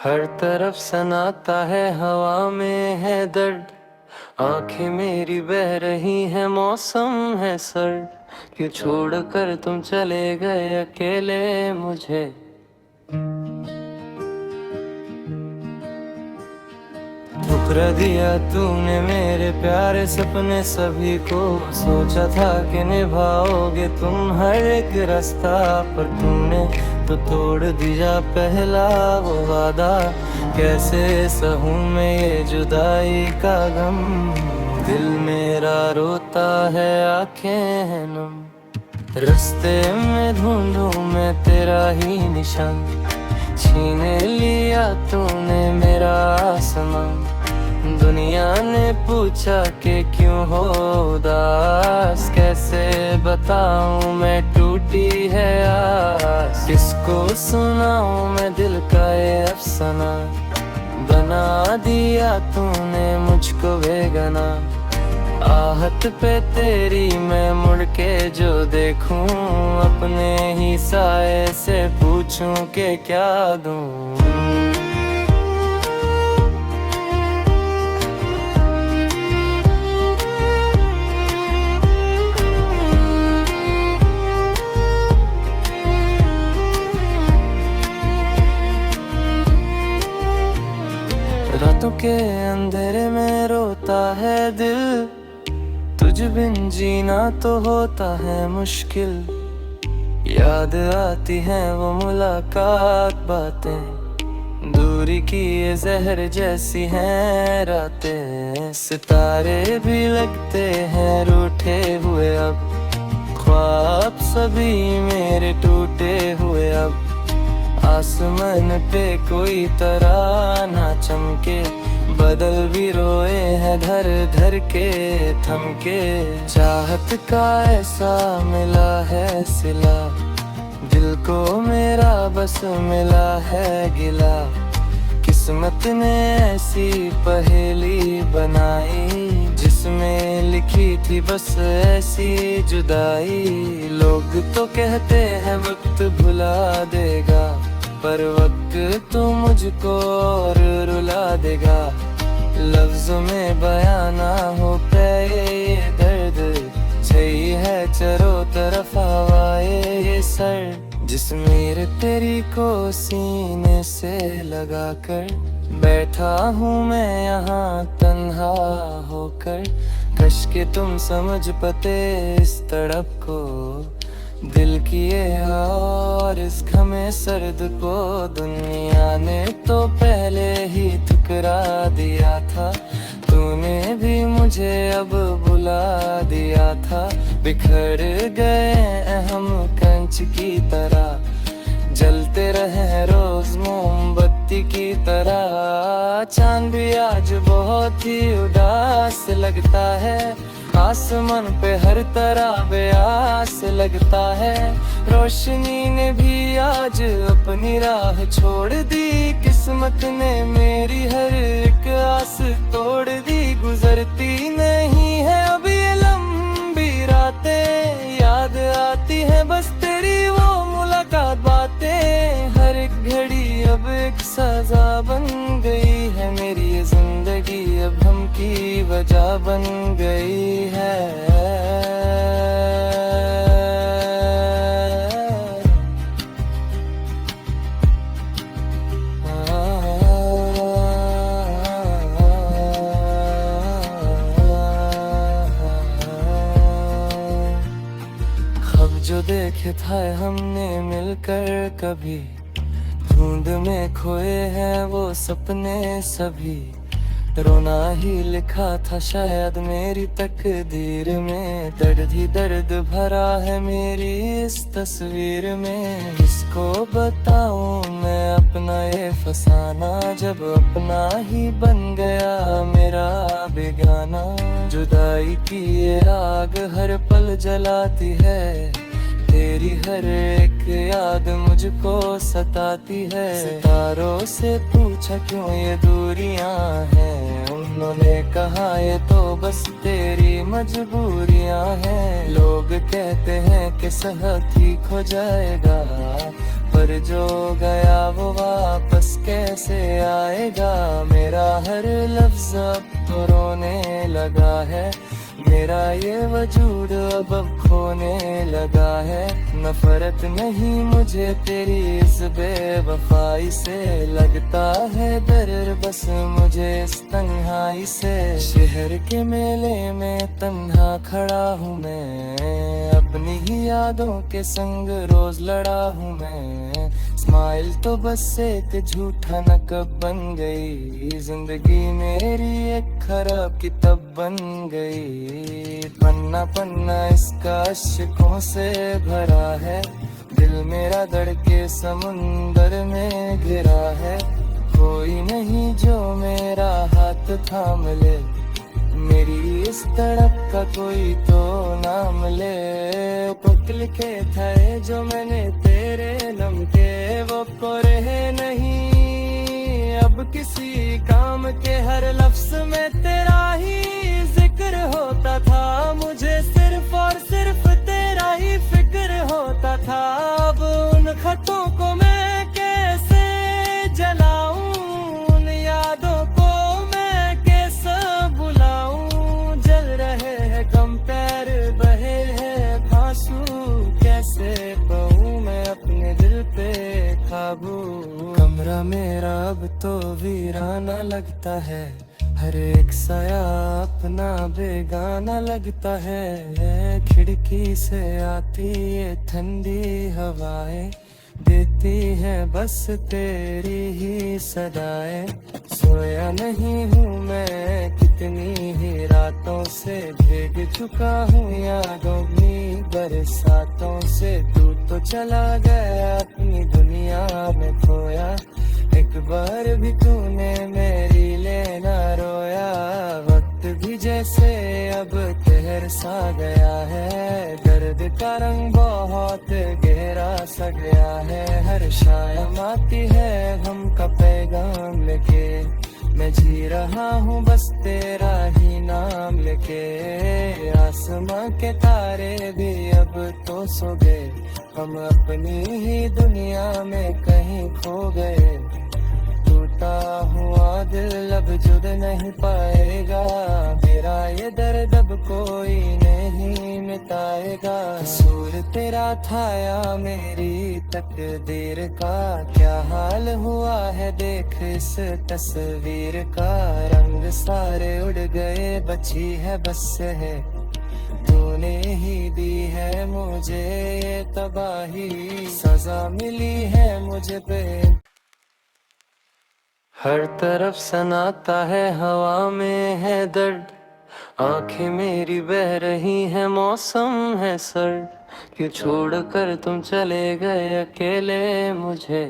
हर तरफ सनाता है, हवा में है दर्द। आंखें मेरी बह रही हैं, मौसम है सर्द। क्यों छोड़ कर तुम चले गए अकेले मुझे। ठुकरा दिया तूने मेरे प्यारे सपने सभी को। सोचा था कि निभाओगे तुम हर एक रास्ता, पर तुमने तो तोड़ दिया पहला वो वादा। कैसे सहूं मैं ये जुदाई का गम। दिल मेरा रोता है, आंखें हैं नम। रास्ते में ढूंढूं मैं तेरा ही निशान। छीन लिया तूने मेरा आसमां। दुनिया ने पूछा कि क्यों हो उदास। कैसे बताऊं मैं टूटी है आस। किसको सुनाऊं मैं दिल का ये अफसाना। बना दिया तूने मुझको बेगाना। आहत पे तेरी मैं मुड़ के जो देखूं, अपने ही साए से पूछूं कि क्या दूं। रातों के अंधेरे में रोता है दिल। तुझ बिन जीना तो होता है मुश्किल। याद आती हैं वो मुलाकात बातें। दूरी की ये जहर जैसी हैं रातें। सितारे भी लगते हैं रूठे हुए अब। ख्वाब सभी मेरे टूटे हुए अब। आसमान पे कोई तारा ना चमके। बदल भी रोए हैं धर धर के थम के। चाहत का ऐसा मिला है सिला। दिल को मेरा बस मिला है गिला। किस्मत ने ऐसी पहेली बनाई, जिसमें लिखी थी बस ऐसी जुदाई। लोग तो कहते हैं वक्त भुला देगा, पर वक्त तो मुझको और रुला देगा। लफ्ज़ों में बयां ना हो पाए ये दर्द। छई है चारों तरफ हवाए ये सर। जिस्म तेरी को सीने से लगा कर बैठा हूँ मैं यहाँ तन्हा होकर। कश के तुम समझ पाते इस तड़प को, दिल किए और इस घमे सर्द को। दुनिया ने तो पहले ही ठुकरा दिया था। तूने भी मुझे अब बुला दिया था। बिखर गए अहम कंच की तरह, जलते रहे रोज मोमबत्ती की तरह। चांद भी आज बहुत ही उदास लगता है। आसमान पे हर तरह बेआस लगता है। रोशनी ने भी आज अपनी राह छोड़ दी। किस्मत ने मेरी हर एक आस तोड़ दी। गुजरती नहीं है अब ये लंबी रातें। याद आती है बस तेरी वो मुलाकात बातें। हर एक घड़ी अब एक सजा बन गई है मेरी ये जिंदगी। अब हम की वजह बन गई है। ख्वाब जो देखे था हमने मिलकर कभी, धुंध में खोए हैं वो सपने सभी। रोना ही लिखा था शायद मेरी तकदीर में। दर्द ही दर्द भरा है मेरी इस तस्वीर में। किसको बताऊं मैं अपना ये फसाना, जब अपना ही बन गया मेरा बेगाना। जुदाई की ये आग हर पल जलाती है। तेरी हर एक याद मुझको सताती है। सितारों से पूछा क्यों ये दूरियां हैं। उन्होंने कहा ये तो बस तेरी मजबूरियां हैं। लोग कहते हैं कि सब ठीक हो जाएगा, पर जो गया वो वापस कैसे कैसे आएगा। मेरा हर लफ्ज अब तो रोने लगा है, मेरा ये वजूद अब खोने लगा है। नफरत नहीं मुझे तेरी इस बेवफाई से, लगता है डर बस मुझे इस तन्हाई से। शहर के मेले में तन्हा खड़ा हूँ मैं, अपनी ही यादों के संग रोज लड़ा हूँ मैं। स्माइल तो बस एक झूठा नकब बन गई, जिंदगी मेरी एक खराब किताब बन गई। पन्ना पन्ना इसका अश्कों से भरा है, दिल मेरा धड़के समुंदर में घिरा है। कोई नहीं जो मेरा हाथ थाम ले, मेरी इस तड़प का कोई तो नाम ले। पक लिखे थे जो मैंने तेरे नम के, वो को रहे नहीं अब किसी काम के। हर लफ्ज में तेरा ही जिक्र होता था, मुझे सिर्फ और सिर्फ तेरा ही फिक्र होता था। अब उन खतों को मैं कैसे जलाऊं, उन यादों को मैं कैसे बुलाऊं। जल रहे हैं गम, पैर बहे हैं आंसू, कैसे पाऊं मैं अपने दिल पे काबू। कमरा मेरा अब तो वीराना लगता है, हर एक साया अपना बेगाना लगता है। खिड़की से आती ये ठंडी हवाएं, देती है बस तेरी ही सदाएं। सोया नहीं हूँ मैं कितनी ही रातों से, भीग चुका हूँ यादों की बरसातों से। तू तो चला गया अपनी दुनिया में खोया, एक बार भी तूने मेरी लेना रोया। वक्त भी जैसे अब कहर सा गया है, दर्द का रंग बहुत गहरा सा गया है। हर शाम आती है गम का पैगाम लेके, मैं जी रहा हूँ बस तेरा ही नाम लेके। आसमां के तारे भी अब तो सो गए, हम अपनी ही दुनिया में कहीं खो गए। टूटा हुआ दिल अब जुड़ नहीं पाएगा, मेरा ये दर्द अब कोई नहीं मिटाएगा। कसूर तेरा था या मेरी तकदीर का, क्या हाल हुआ है देख इस तस्वीर का। रंग सारे उड़ गए, बची है बस है तूने ही दी है मुझे ये तबाही। सजा मिली है मुझे पे, हर तरफ सनाता है, हवा में है दर्द। आंखें मेरी बह रही हैं, मौसम है सर्द। क्यों छोड़ कर तुम चले गए अकेले मुझे।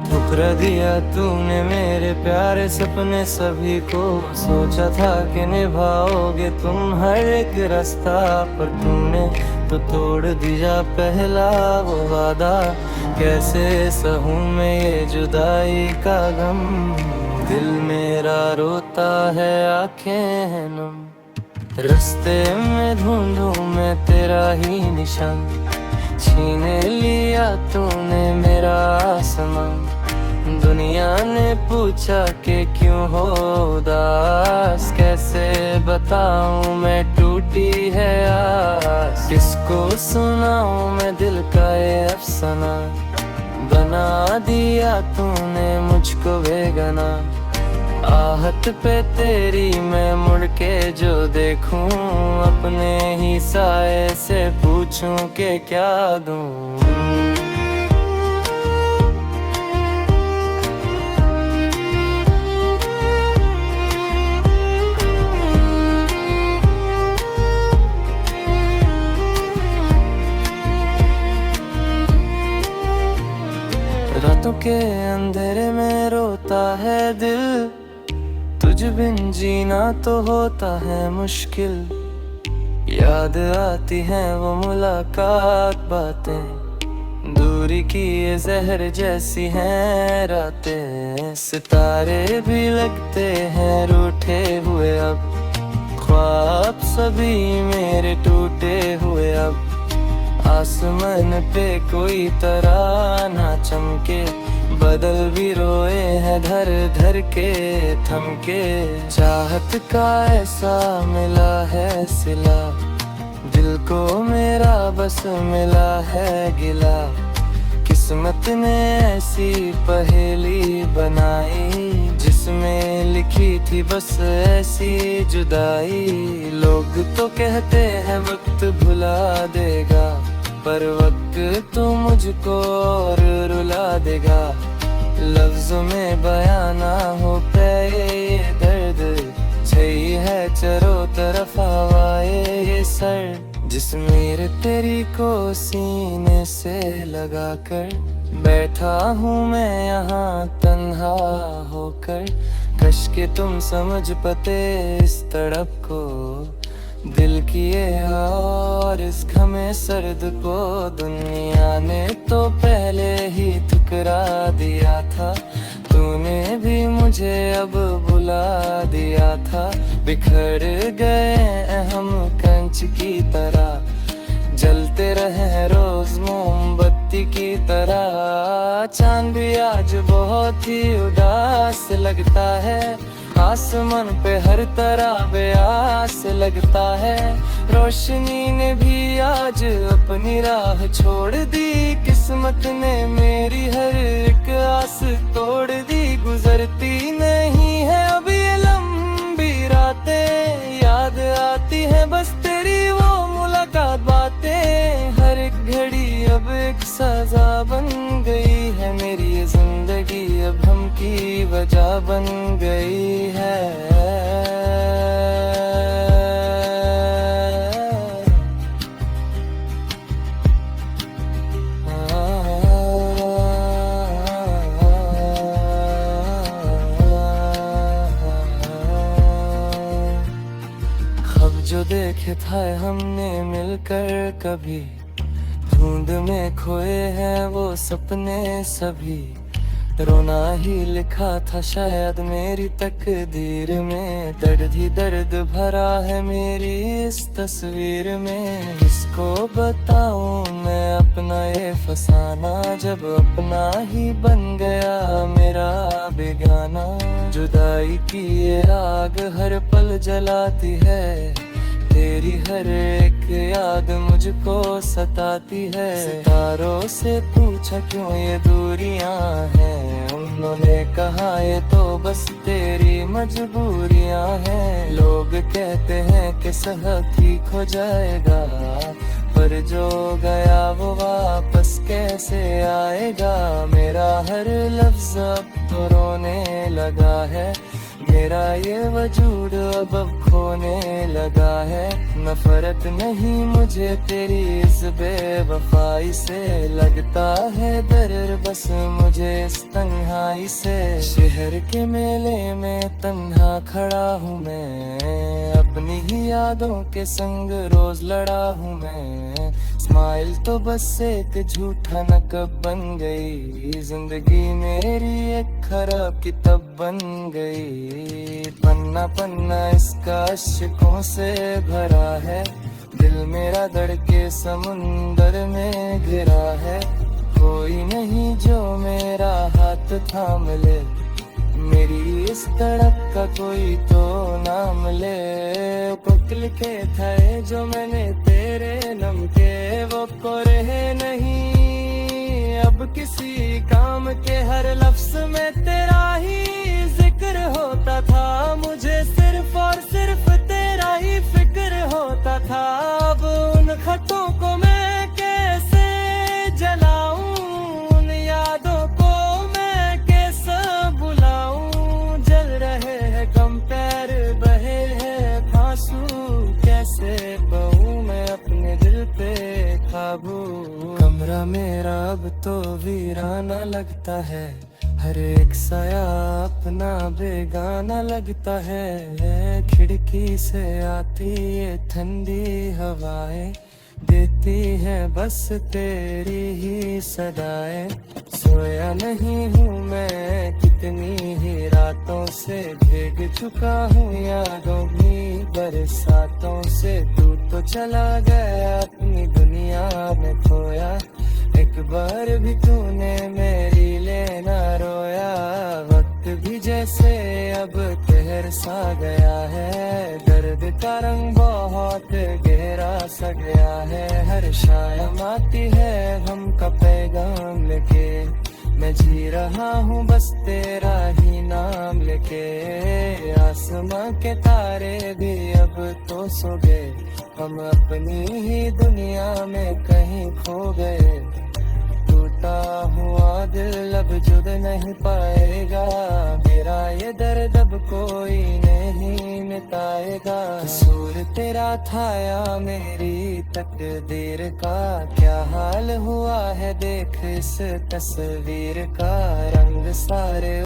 ठुकरा दिया तूने मेरे प्यारे सपने सभी को, सोचा था कि निभाओगे तुम हर एक रास्ता, पर तुमने तो तोड़ दिया पहला वो वादा। कैसे सहूं मैं ये जुदाई का गम, दिल मेरा रोता है आंखें हैं नम। रास्ते में ढूंढूं मैं तेरा ही निशान, छीन लिया तूने मेरा आसमान। दुनिया ने पूछा कि क्यों हो उदास, कैसे बताऊं मैं टूटी है आस। किसको सुनाऊं मैं दिल का ये अफसाना, बना दिया तूने मुझको बेगाना। आहत पे तेरी मैं मुड़ के जो देखूं, अपने ही साए से पूछूं कि क्या दूं। रातों के अंधेरे में रोता है दिल, तुझ बिन जीना तो होता है मुश्किल। याद आती हैं वो मुलाकात बातें, दूरी की ये जहर जैसी हैं रातें। सितारे भी लगते हैं रूठे हुए अब, ख्वाब सभी मेरे टूटे हुए अब। आसमान पे कोई तारा ना चमके, बदल भी रोए हैं धर धर के थम के। चाहत का ऐसा मिला है सिला, दिल को मेरा बस मिला है गिला। किस्मत ने ऐसी पहेली बनाई, जिसमें लिखी थी बस ऐसी जुदाई। लोग तो कहते हैं वक्त भुला देगा, पर वक्त तो मुझको और रुला देगा। लफ्ज़ों में बयां ना हो पाए ये दर्द, छई है चारों तरफ हवाए ये सर। जिस्म तेरी को सीने से लगा कर, बैठा हूँ मैं यहाँ तन्हा होकर। कश के तुम समझ पाते इस तड़प को, दिल किए और इस घमे सर्द को। दुनिया ने तो पहले ही ठुकरा दिया था, तूने भी मुझे अब बुला दिया था। बिखर गए हम कंच की तरह, जलते रहे रोज मोमबत्ती की तरह। चांद भी आज बहुत ही उदास लगता है, आसमान पे हर तरह बेआस लगता है। रोशनी ने भी आज अपनी राह छोड़ दी, किस्मत ने मेरी हर एक आस तोड़ दी। गुजरती नहीं है अब ये लंबी रातें, याद आती है बस तेरी वो मुलाकात बातें। हर एक घड़ी अब एक सजा बन गई है, मेरी ये जिंदगी अब हम की वजह बन गई है। ख्वाब जो देखे था हमने मिलकर कभी, धुंध में खोए हैं वो सपने सभी। रोना ही लिखा था शायद मेरी तकदीर में, दर्द ही दर्द भरा है मेरी इस तस्वीर में। किसको बताऊं मैं अपना ये फसाना, जब अपना ही बन गया मेरा बेगाना। जुदाई की ये आग हर पल जलाती है, तेरी हर एक याद मुझको सताती है। सितारों से पूछा क्यों ये दूरियां हैं, उन्होंने कहा ये तो बस तेरी मजबूरियां हैं। लोग कहते हैं कि सब ठीक हो जाएगा, पर जो गया वो वापस कैसे आएगा। मेरा हर लफ्ज अब तो रोने लगा है, मेरा ये वजूद अब खोने लगा है। नफरत नहीं मुझे तेरी इस बेवफाई से, लगता है दर्द बस मुझे इस तन्हाई से। शहर के मेले में तन्हा खड़ा हूँ मैं, अपनी ही यादों के संग रोज लड़ा हूँ मैं। स्माइल तो बस एक झूठा नकब बन गई, जिंदगी मेरी एक खराब किताब बन गई। पन्ना पन्ना इसका अश्कों से भरा है, दिल मेरा धड़के समुंदर में घिरा है। कोई नहीं जो मेरा हाथ थाम ले, मेरी इस तड़प का कोई तो नाम ले। कुछ लिखे थे जो मैंने तेरे नम के, वो को रहे नहीं अब किसी काम के। हर लफ्ज में तेरा ही जिक्र होता था, मुझे सिर्फ और सिर्फ तेरा ही फिक्र होता था। अब उन खतों को मैं कैसे जलाऊं, उन यादों को मैं कैसे बुलाऊं। जल रहे हैं गम, पैर बहे हैं आंसू, कैसे बहूं मैं अपने दिल पे काबू। कमरा मेरा अब तो वीराना लगता है, हर एक साया अपना बेगाना लगता है। खिड़की से आती ये ठंडी हवाएं, देती है बस तेरी ही सदाएं। सोया नहीं हूँ मैं कितनी ही रातों से, भीग चुका हूँ यादों की बरसातों से। तू तो चला गया अपनी दुनिया में खोया, एक बार भी तूने मेरी लेना रोया। वक्त भी जैसे अब कहर सा गया है, दर्द का रंग बहुत गहरा सा गया है। हर शाम आती है हम का पैगाम लेके, मैं जी रहा हूँ बस तेरा ही नाम लेके। आसमां के तारे भी अब तो सो गए, हम अपनी ही दुनिया में कहीं खो गए। टूटा हुआ दिल अब जुड़ नहीं पाएगा, मेरा ये दर्द अब कोई नहीं मिटाएगा। कसूर तेरा था या मेरी तकदीर का, क्या हाल हुआ है देख इस तस्वीर का। रंग सारे